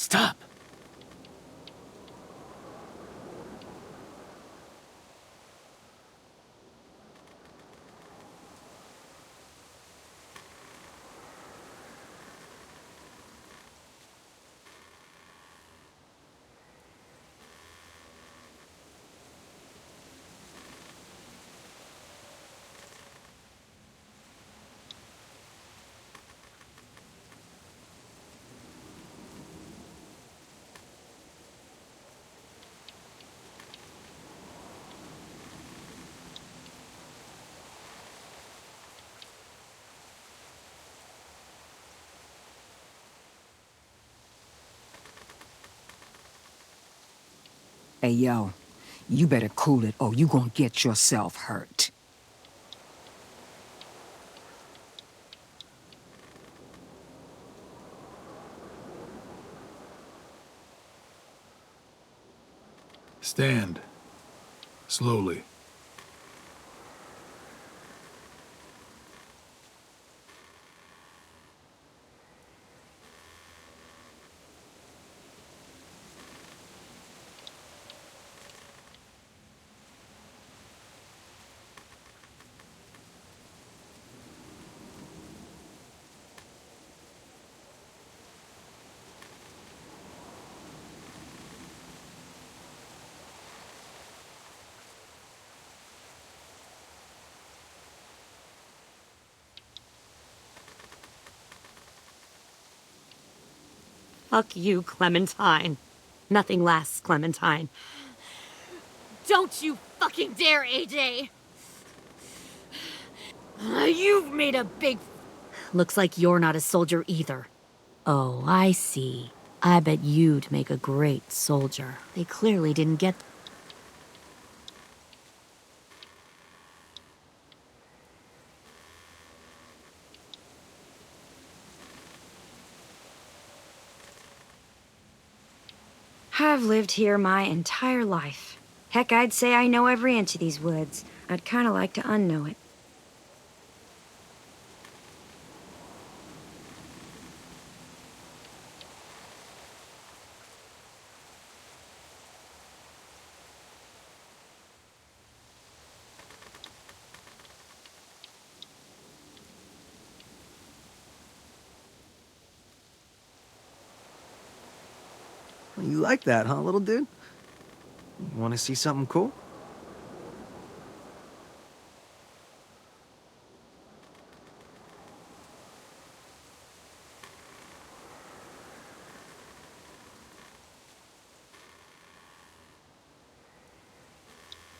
Stop! Hey, yo, you better cool it or you gonna get yourself hurt. Stand. Slowly. Fuck you, Clementine. Nothing lasts, Clementine. Don't you fucking dare, AJ! You've made a big... Looks like you're not a soldier either. Oh, I see. I bet you'd make a great soldier. They clearly didn't get... I've lived here my entire life. Heck, I'd say I know every inch of these woods. I'd kinda like to unknow it. You like that, huh, little dude? Want to see something cool?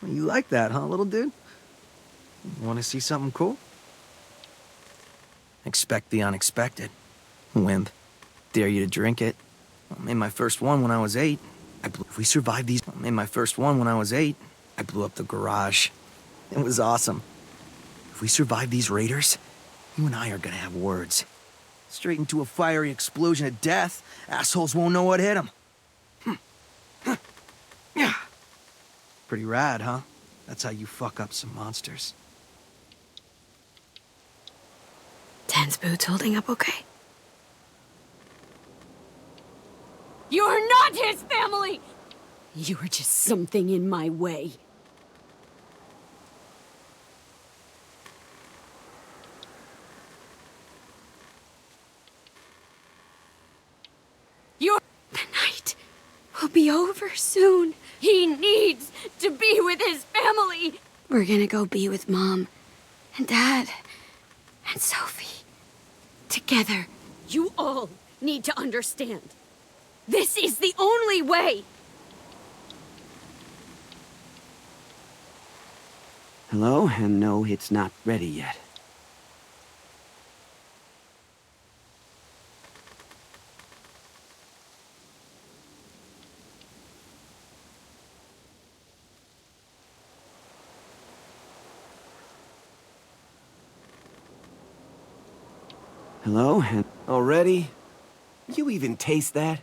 You like that, huh, little dude? Want to see something cool? Expect the unexpected. Wimp. Dare you to drink it. I made my first one when I was 8. If we survive these... I made my first one when I was 8. I blew up the garage. It was awesome. If we survive these raiders, you and I are gonna have words. Straight into a fiery explosion of death. Assholes won't know what hit them. Pretty rad, huh? That's how you fuck up some monsters. Dan's boots holding up okay? You're not his family! You were just something in my way. The night will be over soon. He needs to be with his family! We're gonna go be with Mom and Dad and Sophie. Together. You all need to understand. This is the only way! Hello, and no, it's not ready yet. Hello, and... Already? You even taste that?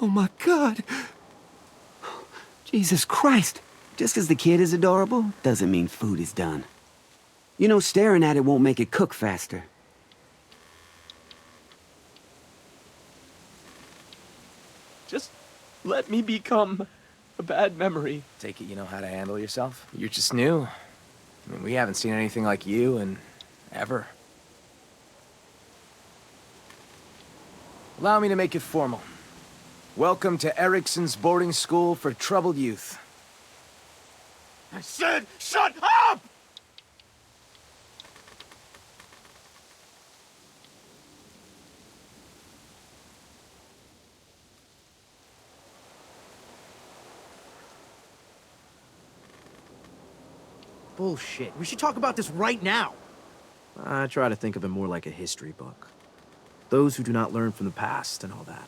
Oh my God! Jesus Christ! Just 'cause the kid is adorable, doesn't mean food is done. You know, staring at it won't make it cook faster. Just let me become a bad memory. Take it you know how to handle yourself? You're just new. I mean, we haven't seen anything like you in ever. Allow me to make it formal. Welcome to Erickson's boarding school for troubled youth. I said, shut up! Bullshit. We should talk about this right now. I try to think of it more like a history book. Those who do not learn from the past and all that.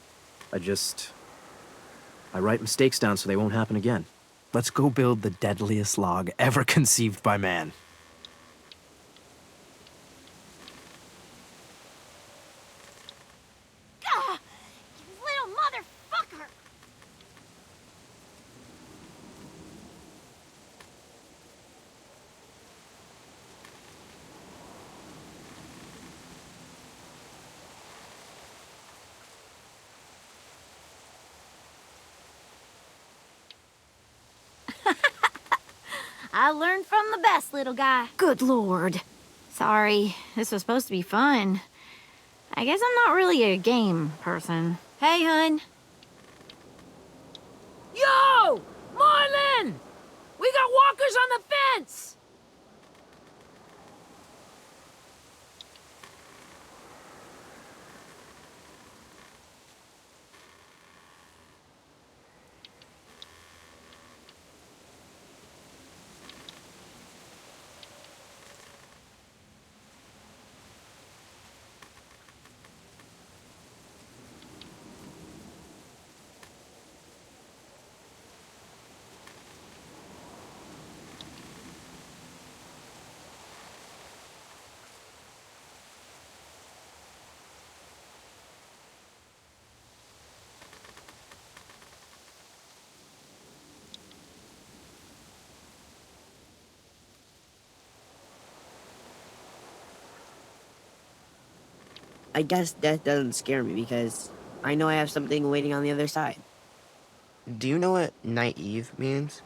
I write mistakes down so they won't happen again. Let's go build the deadliest log ever conceived by man. Gah! You little motherfucker! I learned from the best, little guy. Good lord. Sorry, this was supposed to be fun. I guess I'm not really a game person. Hey, hun. Yo! Marlin! We got walkers on the fence! I guess death doesn't scare me because I know I have something waiting on the other side. Do you know what naive means?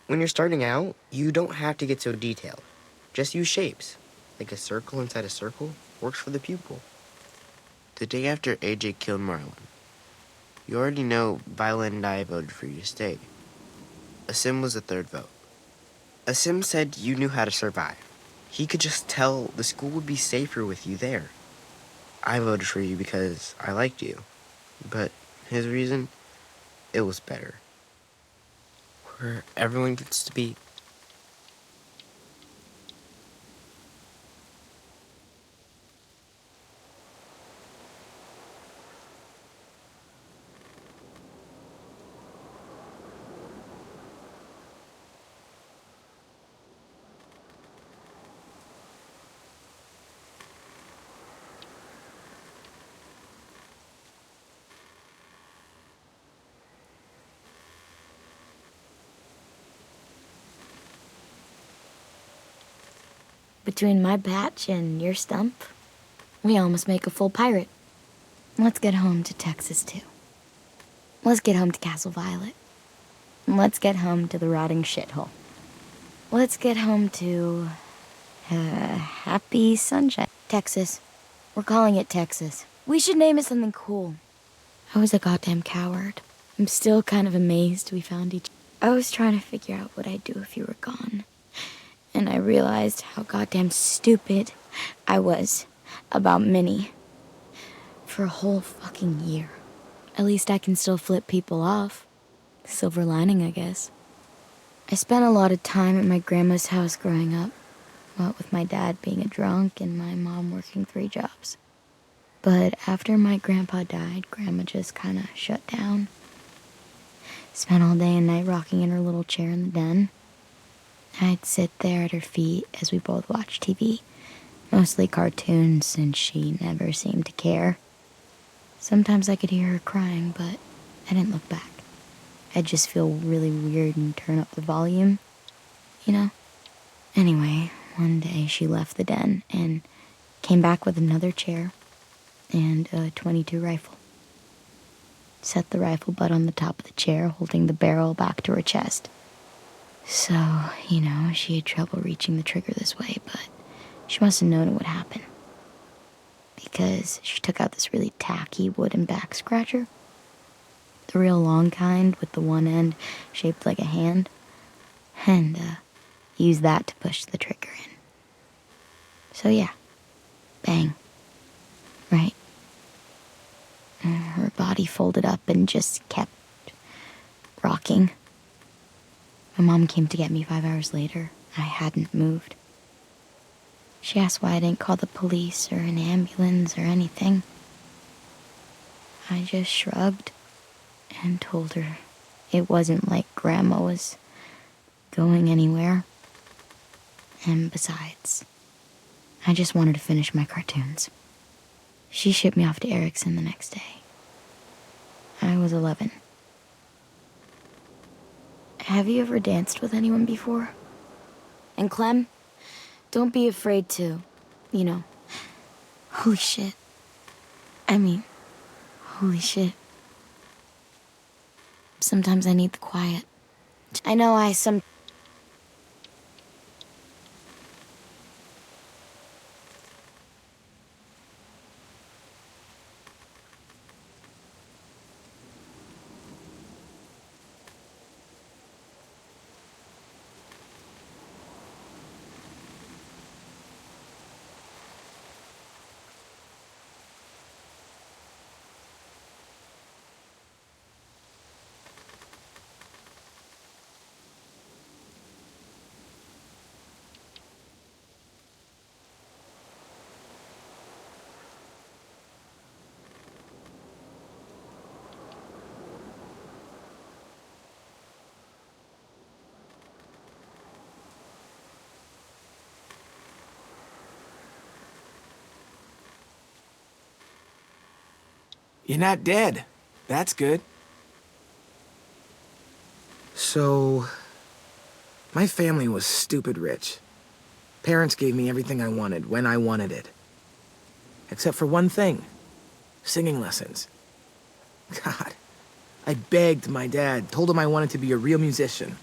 When you're starting out, you don't have to get so detailed. Just use shapes. Like a circle inside a circle works for the pupil. The day after AJ killed Marlon, you already know Violet and I voted for you to stay. Asim was the third vote. Asim said you knew how to survive. He could just tell the school would be safer with you there. I voted for you because I liked you. But his reason, it was better. Where everyone gets to be. Between my batch and your stump, we almost make a full pirate. Let's get home to Texas, too. Let's get home to Castle Violet. Let's get home to the rotting shithole. Let's get home to... Happy Sunshine. Texas. We're calling it Texas. We should name it something cool. I was a goddamn coward. I'm still kind of amazed we found each other. I was trying to figure out what I'd do if you were gone. And I realized how goddamn stupid I was about Minnie. For a whole fucking year. At least I can still flip people off. Silver lining, I guess. I spent a lot of time at my grandma's house growing up. What with my dad being a drunk and my mom working 3 jobs. But after my grandpa died, Grandma just kind of shut down. Spent all day and night rocking in her little chair in the den. I'd sit there at her feet as we both watched TV. Mostly cartoons, since she never seemed to care. Sometimes I could hear her crying, but I didn't look back. I'd just feel really weird and turn up the volume. You know? Anyway, One day she left the den and came back with another chair and a .22 rifle. Set the rifle butt on the top of the chair, holding the barrel back to her chest. So, she had trouble reaching the trigger this way, but she must have known it would happen. Because she took out this really tacky wooden back scratcher. The real long kind with the one end shaped like a hand. And, used that to push the trigger in. So yeah, bang. Right. Her body folded up and just kept rocking. My mom came to get me 5 hours later. I hadn't moved. She asked why I didn't call the police or an ambulance or anything. I just shrugged and told her it wasn't like Grandma was going anywhere. And besides, I just wanted to finish my cartoons. She shipped me off to Erickson the next day. I was 11. Have you ever danced with anyone before? And Clem, don't be afraid to, holy shit. Holy shit. Sometimes I need the quiet. I know You're not dead. That's good. So, my family was stupid rich. Parents gave me everything I wanted when I wanted it. Except for one thing. Singing lessons. God, I begged my dad, told him I wanted to be a real musician.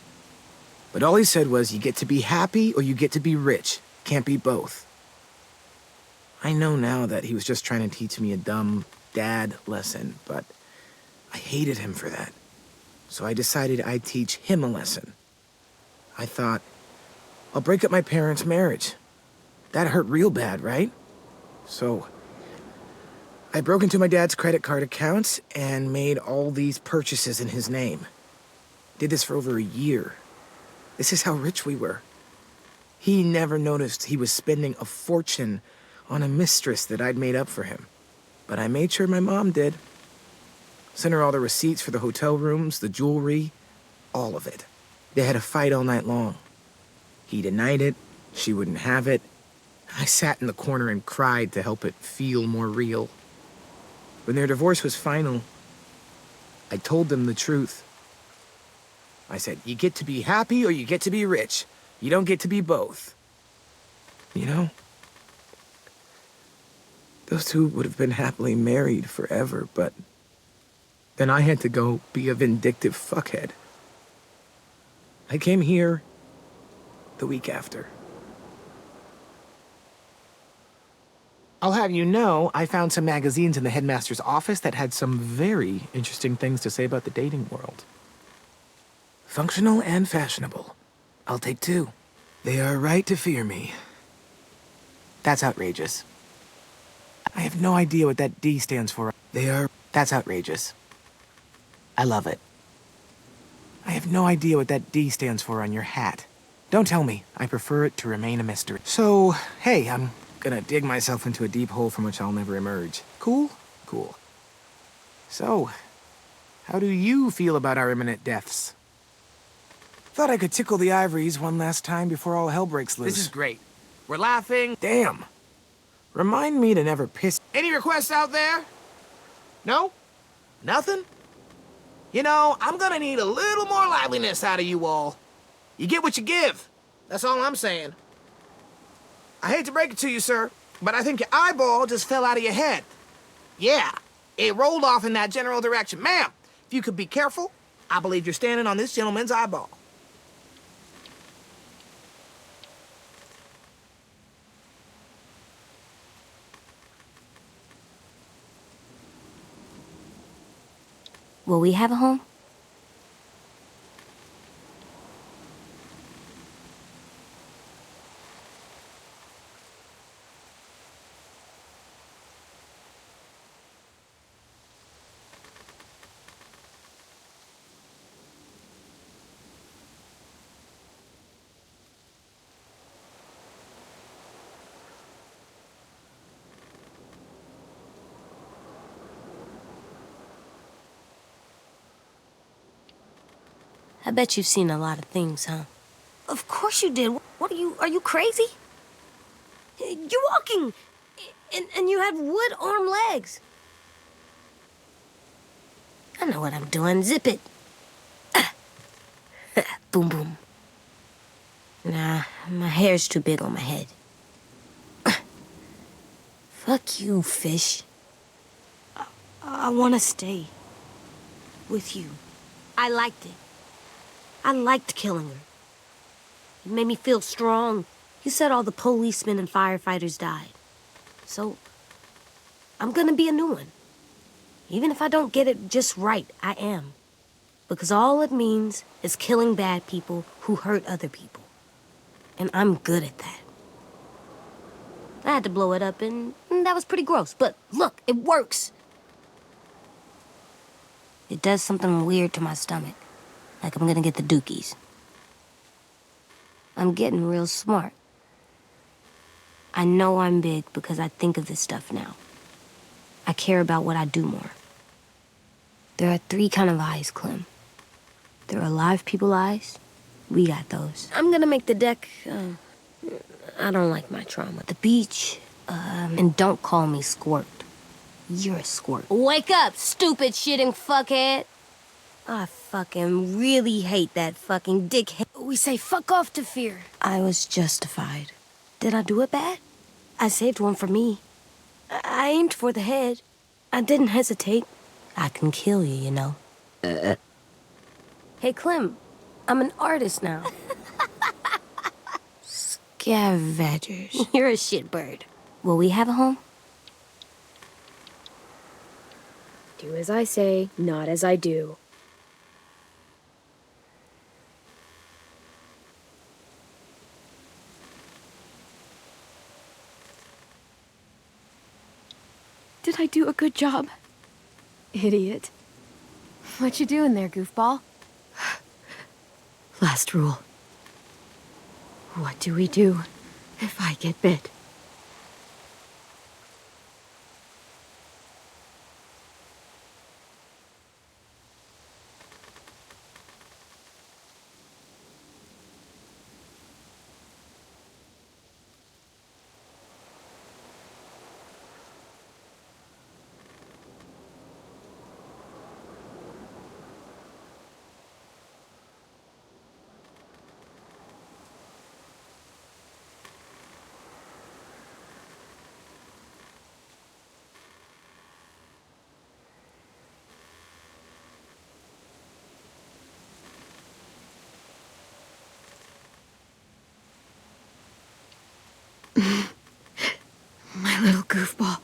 But all he said was, you get to be happy or you get to be rich. Can't be both. I know now that he was just trying to teach me a dumb dad lesson, but I hated him for that. So I decided I'd teach him a lesson. I thought, I'll break up my parents' marriage. That hurt real bad, right? So I broke into my dad's credit card accounts and made all these purchases in his name. Did this for over a year. This is how rich we were. He never noticed he was spending a fortune on a mistress that I'd made up for him. But I made sure my mom did. Sent her all the receipts for the hotel rooms, the jewelry, all of it. They had a fight all night long. He denied it, she wouldn't have it. I sat in the corner and cried to help it feel more real. When their divorce was final, I told them the truth. I said, you get to be happy or you get to be rich. You don't get to be both. Those two would have been happily married forever, but then I had to go be a vindictive fuckhead. I came here the week after. I'll have you know, I found some magazines in the headmaster's office that had some very interesting things to say about the dating world. Functional and fashionable. I'll take 2. They are right to fear me. That's outrageous. I have no idea what that D stands for. That's outrageous. I love it. I have no idea what that D stands for on your hat. Don't tell me. I prefer it to remain a mystery. So, hey, I'm gonna dig myself into a deep hole from which I'll never emerge. Cool? Cool. So, how do you feel about our imminent deaths? Thought I could tickle the ivories one last time before all hell breaks loose. This is great. We're laughing. Damn. Remind me to never piss. Any requests out there? No? Nothing? I'm gonna need a little more liveliness out of you all. You get what you give. That's all I'm saying. I hate to break it to you, sir, but I think your eyeball just fell out of your head. Yeah, it rolled off in that general direction. Ma'am, if you could be careful, I believe you're standing on this gentleman's eyeball. Will we have a home? I bet you've seen a lot of things, huh? Of course you did. What are you crazy? You're walking, and you have wood arm legs. I know what I'm doing. Zip it. Boom, boom. Nah, my hair's too big on my head. Fuck you, fish. I want to stay with you. I liked it. I liked killing her. It made me feel strong. You said all the policemen and firefighters died. So, I'm gonna be a new one. Even if I don't get it just right, I am. Because all it means is killing bad people who hurt other people. And I'm good at that. I had to blow it up, and that was pretty gross. But look, it works. It does something weird to my stomach. Like I'm gonna get the dookies. I'm getting real smart. I know I'm big because I think of this stuff now. I care about what I do more. There are 3 kind of eyes, Clem. There are live people eyes. We got those. I'm gonna make the deck, I don't like my trauma. The beach, and don't call me Squirt. You're a squirt. Wake up, stupid shitting fuckhead. I fucking really hate that fucking dickhead. We say fuck off to fear. I was justified. Did I do it bad? I saved one for me. I aimed for the head. I didn't hesitate. I can kill you, you know. Hey, Clem, I'm an artist now. Scavengers. You're a shitbird. Will we have a home? Do as I say, not as I do. Did I do a good job? Idiot. What you doing there, goofball? Last rule. What do we do if I get bit? My little goofball.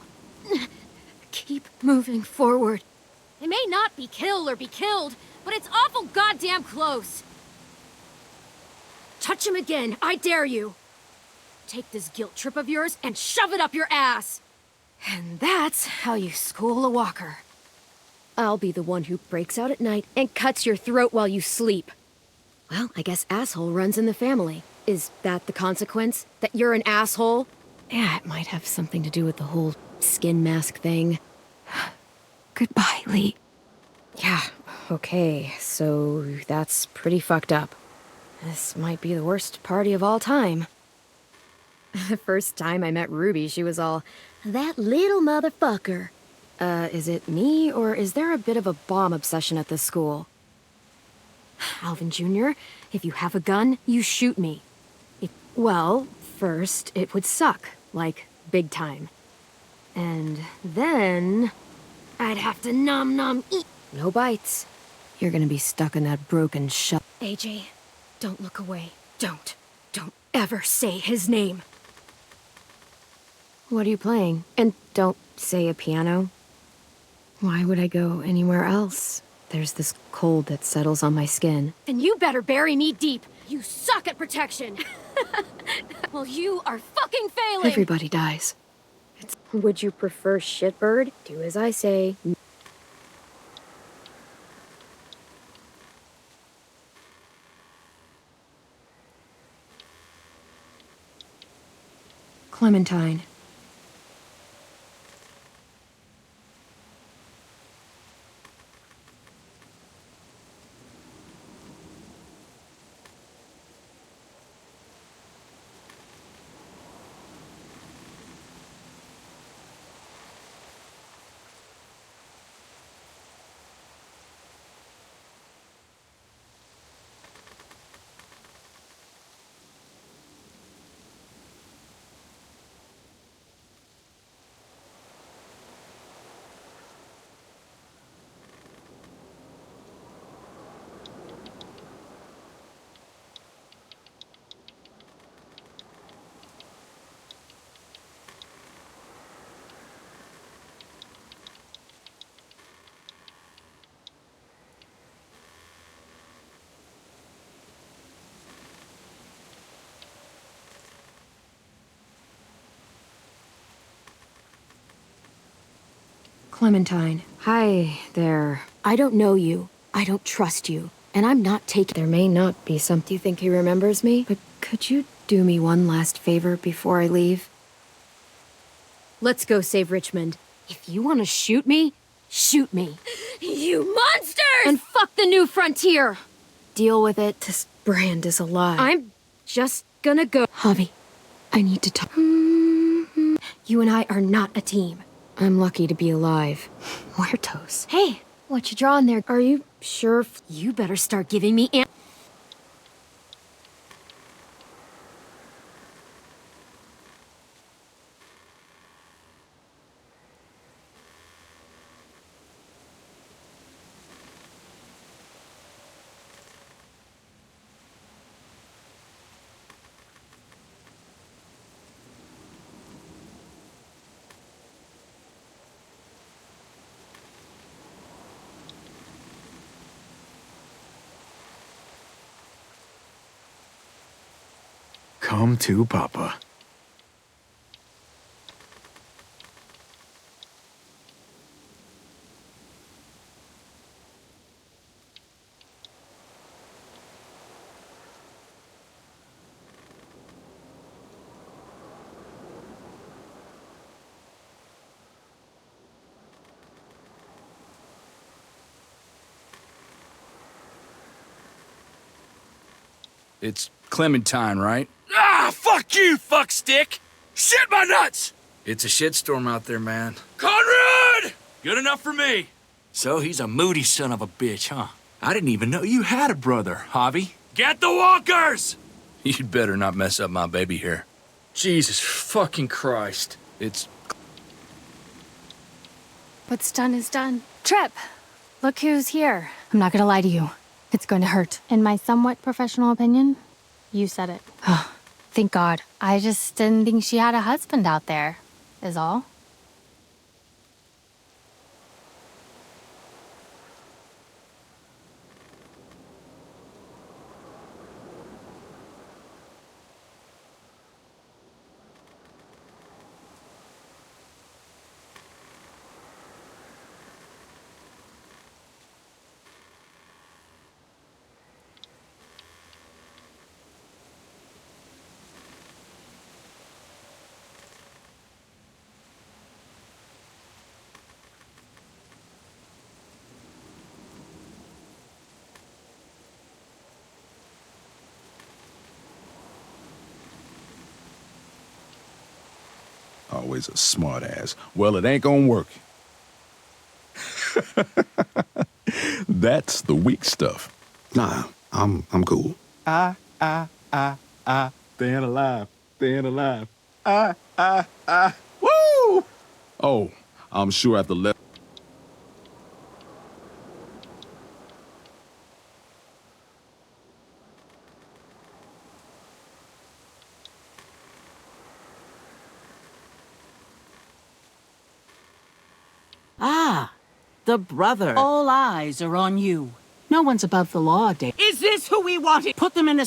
Keep moving forward. It may not be kill or be killed, but it's awful goddamn close. Touch him again, I dare you. Take this guilt trip of yours and shove it up your ass. And that's how you school a walker. I'll be the one who breaks out at night and cuts your throat while you sleep. Well, I guess asshole runs in the family. Is that the consequence? That you're an asshole? Yeah, it might have something to do with the whole skin mask thing. Goodbye, Lee. Yeah, okay, so that's pretty fucked up. This might be the worst party of all time. The first time I met Ruby, she was all, "That little motherfucker." Is it me, or is there a bit of a bomb obsession at this school? Alvin Jr., if you have a gun, you shoot me. Well, first, it would suck, like, big time. And then I'd have to nom eat. No bites. You're gonna be stuck in that broken shell. AJ, don't look away. Don't ever say his name. What are you playing? And don't say a piano. Why would I go anywhere else? There's this cold that settles on my skin. Then you better bury me deep. You suck at protection. Well, you are fucking failing. Everybody dies. Would you prefer shitbird? Do as I say. Clementine. Clementine. Hi there. I don't know you. I don't trust you. And I'm not taking— There may not be something— You think he remembers me? But could you do me one last favor before I leave? Let's go save Richmond. If you want to shoot me, shoot me. You monsters! And fuck the new frontier! Deal with it. This brand is a lie. I'm just gonna go. Javi, I need to talk. You and I are not a team. I'm lucky to be alive. Muertos. Hey, what you drawing there? Are you sure? You better start giving me Come to Papa. It's Clementine, right? Ah, fuck you, fuckstick! Shit my nuts! It's a shitstorm out there, man. Conrad! Good enough for me. So he's a moody son of a bitch, huh? I didn't even know you had a brother, Javi. Get the walkers! You'd better not mess up my baby here. Jesus fucking Christ. It's... What's done is done. Trip! Look who's here. I'm not gonna lie to you. It's going to hurt. In my somewhat professional opinion, you said it. Thank God. I just didn't think she had a husband out there, is all. Always a smart ass. Well, it ain't gonna work. That's the weak stuff. Nah, I'm cool. Staying alive. Staying alive. Woo! Oh, I'm sure at the level. Ah, the brother. All eyes are on you. No one's above the law, Dave. Is this who we wanted? Put them in a...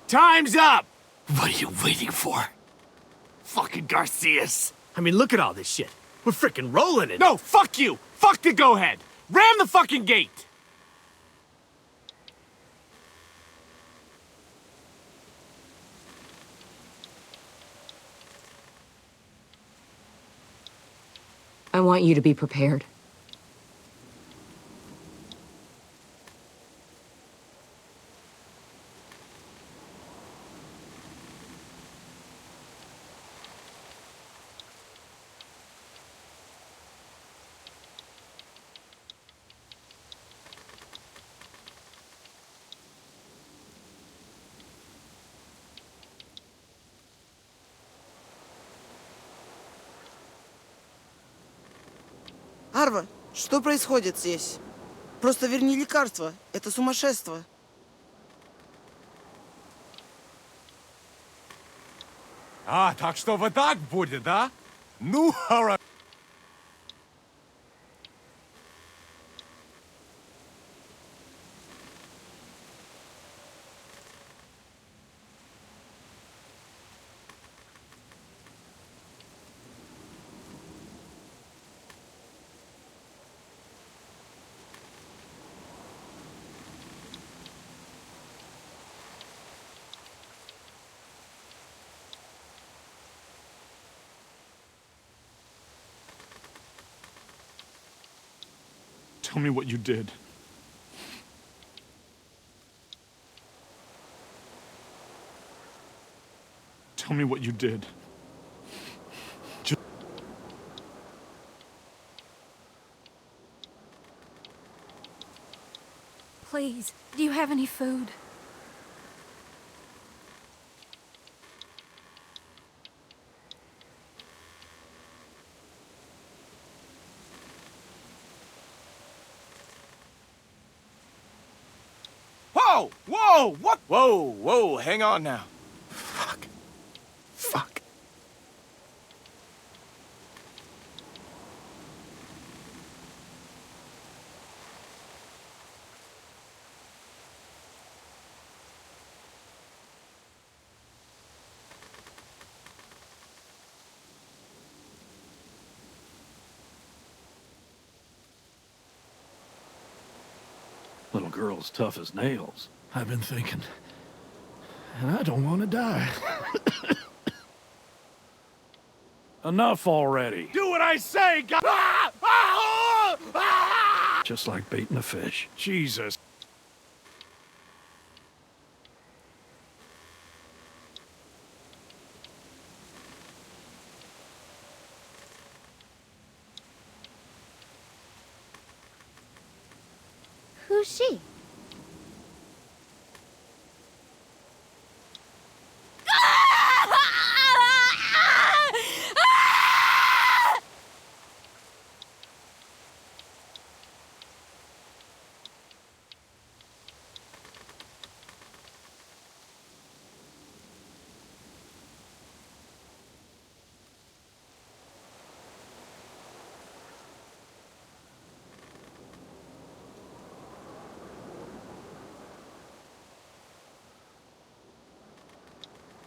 Time's up! What are you waiting for? Fucking Garcias. I mean, look at all this shit. We're freaking rolling it. No, fuck you! Fuck the go-ahead! Ram the fucking gate! I want you to be prepared. Арва, что происходит здесь? Просто верни лекарство. Это сумасшество. А, так что вот так будет, да? Ну, хорошо. Tell me what you did. Tell me what you did. Please, do you have any food? Whoa! Whoa! What? Whoa! Hang on now. Fuck. Little girl's tough as nails. I've been thinking. And I don't want to die. Enough already. Do what I say, God! Just like baiting a fish. Jesus. Who's she?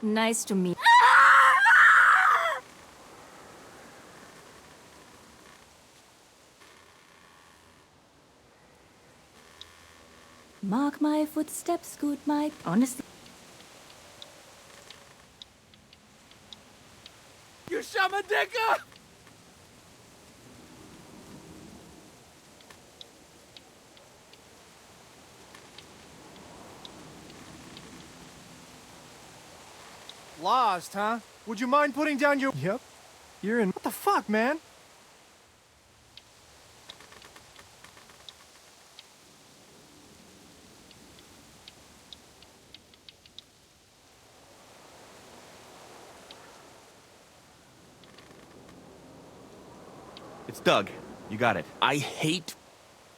Nice to meet. Mark my footsteps, scoot my... Honestly... You shut my dick up! Lost, huh? Would you mind putting down your... Yep. You're in... What the fuck, man? It's Doug. You got it. I hate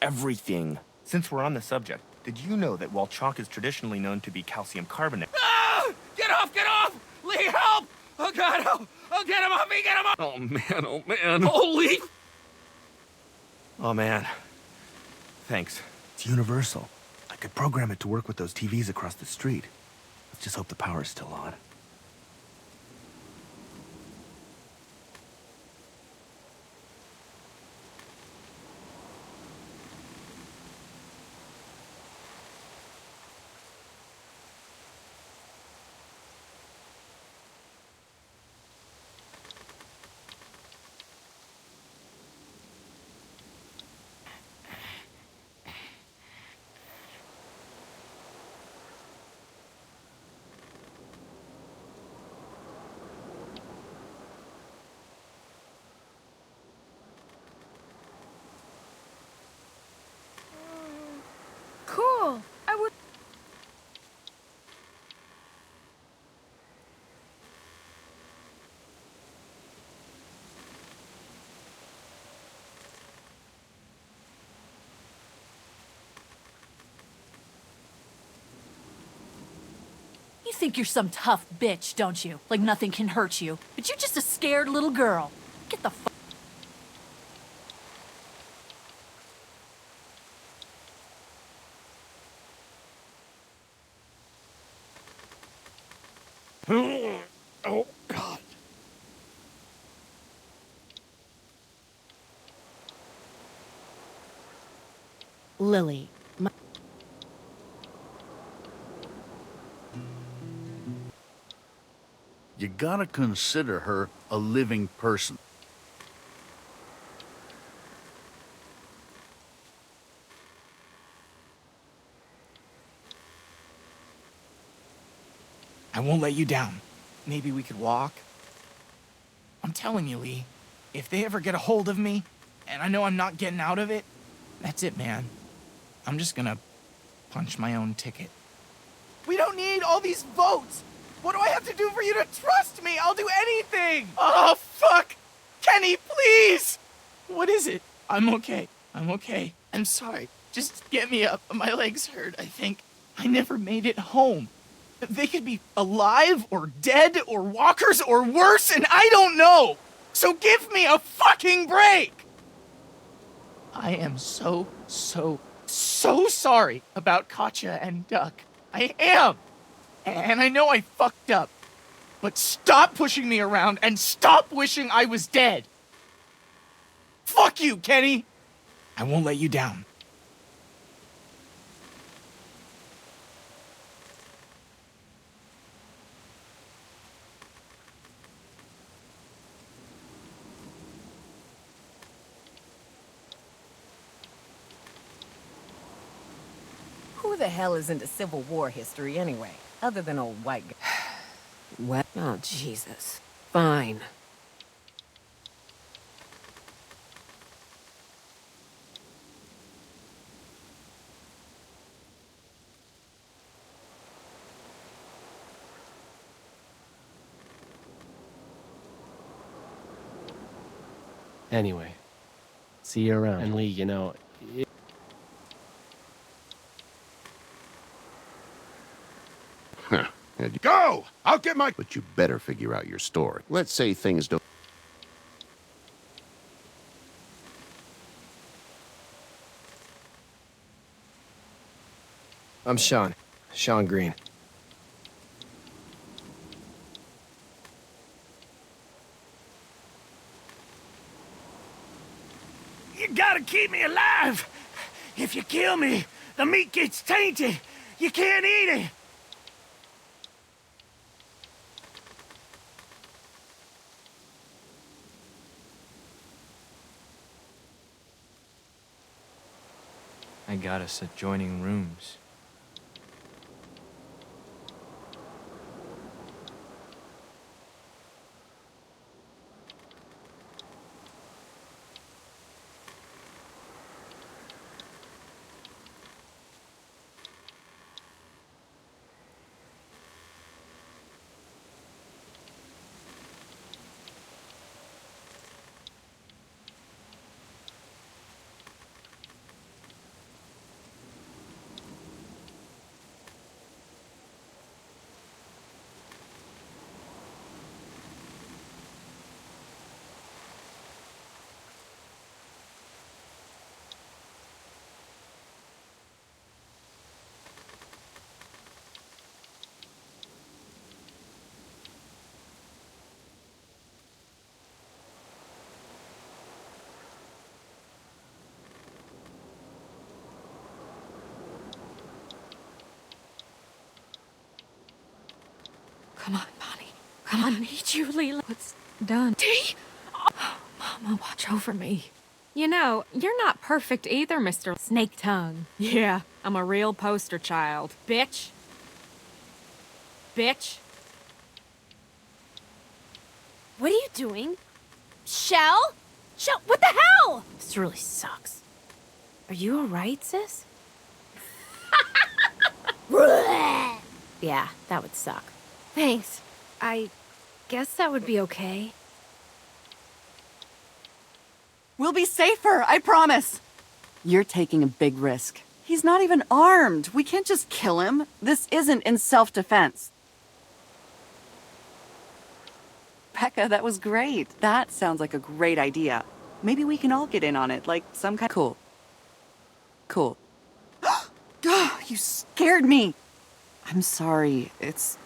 everything. Since we're on the subject, did you know that while chalk is traditionally known to be calcium carbonate... Ah! Get off! Get off! Lee, help! Oh, God, help! Oh, get him off me! Get him off! Oh, man. Oh, man. Holy... Oh, man. Thanks. It's universal. I could program it to work with those TVs across the street. Let's just hope the power's still on. Cool. I would... You think you're some tough bitch, don't you? Like nothing can hurt you. But you're just a scared little girl. Get the fuck... Oh, God. Lily, You gotta consider her a living person. I won't let you down. Maybe we could walk? I'm telling you, Lee, if they ever get a hold of me, and I know I'm not getting out of it, that's it, man. I'm just gonna punch my own ticket. We don't need all these votes! What do I have to do for you to trust me? I'll do anything! Oh, fuck! Kenny, please! What is it? I'm okay. I'm okay. I'm sorry. Just get me up. My legs hurt, I think. I never made it home. They could be alive or dead or walkers or worse, and I don't know! So give me a fucking break! I am so sorry about Katja and Duck. I am! And I know I fucked up. But stop pushing me around and stop wishing I was dead! Fuck you, Kenny! I won't let you down. Who the hell is into Civil War history anyway, other than old white guy? What? Oh, Jesus. Fine. Anyway, see you around. And Lee, you know... Go! I'll get my... But you better figure out your story. Let's say things don't... I'm Sean. Sean Green. You gotta keep me alive! If you kill me, The meat gets tainted. You can't eat it. I got us adjoining rooms. Come on, Bonnie. Come on, I need you, Leela. What's done? T! Oh, Mama, watch over me. You know, you're not perfect either, Mr. Snake Tongue. Yeah, I'm a real poster child. Bitch. Bitch. What are you doing? Shell? Shell, what the hell? This really sucks. Are you alright, sis? Yeah, that would suck. Thanks. I guess that would be okay. We'll be safer, I promise. You're taking a big risk. He's not even armed. We can't just kill him. This isn't in self-defense. Becca, that was great. That sounds like a great idea. Maybe we can all get in on it, like some kind. Cool. Cool. You scared me. I'm sorry. It's